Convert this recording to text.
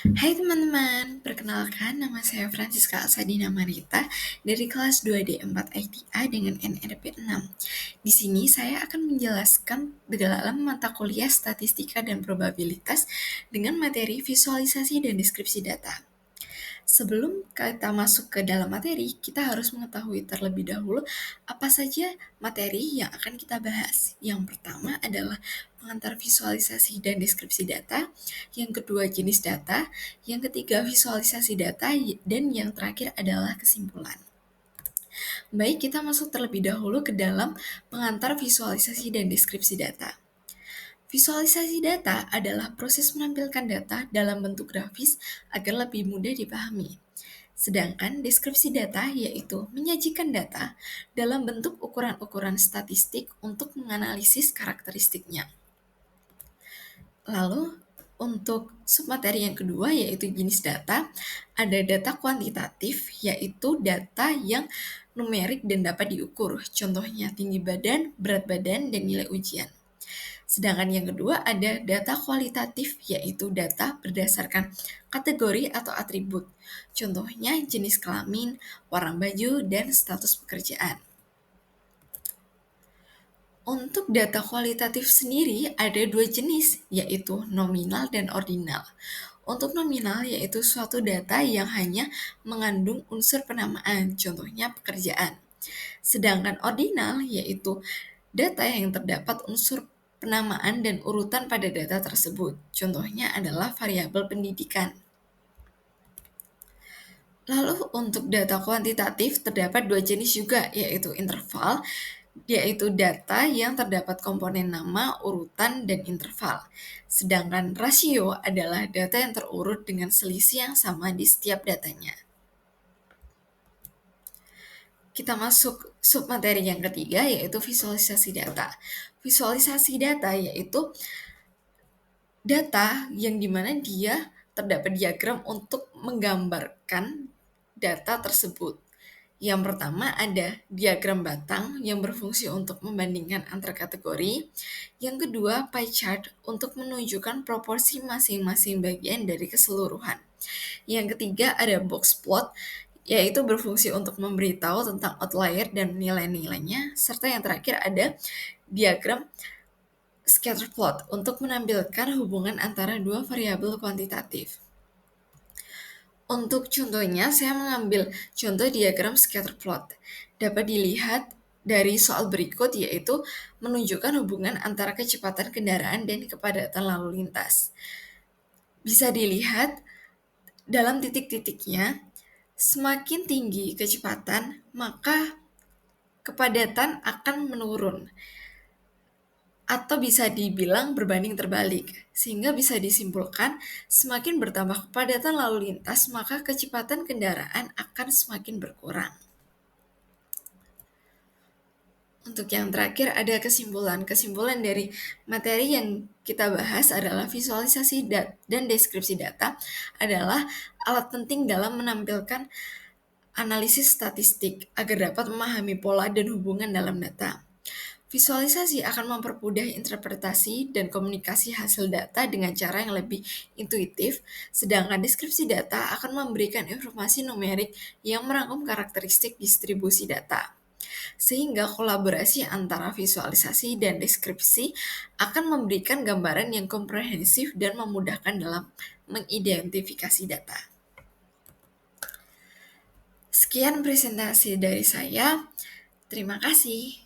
Hai teman-teman, perkenalkan nama saya Francisca Alsadina Marita dari kelas 2D4 ITA dengan NRP 6. Di sini saya akan menjelaskan dalam mata kuliah statistika dan probabilitas dengan materi visualisasi dan deskripsi data. Sebelum kita masuk ke dalam materi, kita harus mengetahui terlebih dahulu apa saja materi yang akan kita bahas. Yang pertama adalah pengantar visualisasi dan deskripsi data, yang kedua jenis data, yang ketiga visualisasi data, dan yang terakhir adalah kesimpulan. Baik, kita masuk terlebih dahulu ke dalam pengantar visualisasi dan deskripsi data. Visualisasi data adalah proses menampilkan data dalam bentuk grafis agar lebih mudah dipahami. Sedangkan deskripsi data yaitu menyajikan data dalam bentuk ukuran-ukuran statistik untuk menganalisis karakteristiknya. Lalu, untuk submateri yang kedua yaitu jenis data, ada data kuantitatif yaitu data yang numerik dan dapat diukur, contohnya tinggi badan, berat badan, dan nilai ujian. Sedangkan yang kedua ada data kualitatif, yaitu data berdasarkan kategori atau atribut. Contohnya jenis kelamin, warna baju, dan status pekerjaan. Untuk data kualitatif sendiri ada dua jenis, yaitu nominal dan ordinal. Untuk nominal yaitu suatu data yang hanya mengandung unsur penamaan, contohnya pekerjaan. Sedangkan ordinal yaitu data yang terdapat unsur penamaan dan urutan pada data tersebut. Contohnya adalah variabel pendidikan. Lalu untuk data kuantitatif terdapat dua jenis juga, yaitu interval, yaitu data yang terdapat komponen nama, urutan, dan interval. Sedangkan rasio adalah data yang terurut dengan selisih yang sama di setiap datanya. Kita masuk submateri yang ketiga, yaitu visualisasi data. Visualisasi data yaitu data yang dimana dia terdapat diagram untuk menggambarkan data tersebut. Yang pertama ada diagram batang yang berfungsi untuk membandingkan antar kategori. Yang kedua pie chart untuk menunjukkan proporsi masing-masing bagian dari keseluruhan. Yang ketiga ada box plot yaitu berfungsi untuk memberitahu tentang outlier dan nilai-nilainya. Serta yang terakhir ada diagram scatter plot untuk menampilkan hubungan antara dua variabel kuantitatif. Untuk contohnya, saya mengambil contoh diagram scatter plot. Dapat dilihat dari soal berikut, yaitu menunjukkan hubungan antara kecepatan kendaraan dan kepadatan lalu lintas. Bisa dilihat dalam titik-titiknya, semakin tinggi kecepatan, maka kepadatan akan menurun. Atau bisa dibilang berbanding terbalik, sehingga bisa disimpulkan semakin bertambah kepadatan lalu lintas, maka kecepatan kendaraan akan semakin berkurang. Untuk yang terakhir ada kesimpulan. Kesimpulan dari materi yang kita bahas adalah visualisasi dan deskripsi data adalah alat penting dalam menampilkan analisis statistik agar dapat memahami pola dan hubungan dalam data. Visualisasi akan mempermudah interpretasi dan komunikasi hasil data dengan cara yang lebih intuitif, sedangkan deskripsi data akan memberikan informasi numerik yang merangkum karakteristik distribusi data. Sehingga kolaborasi antara visualisasi dan deskripsi akan memberikan gambaran yang komprehensif dan memudahkan dalam mengidentifikasi data. Sekian presentasi dari saya. Terima kasih.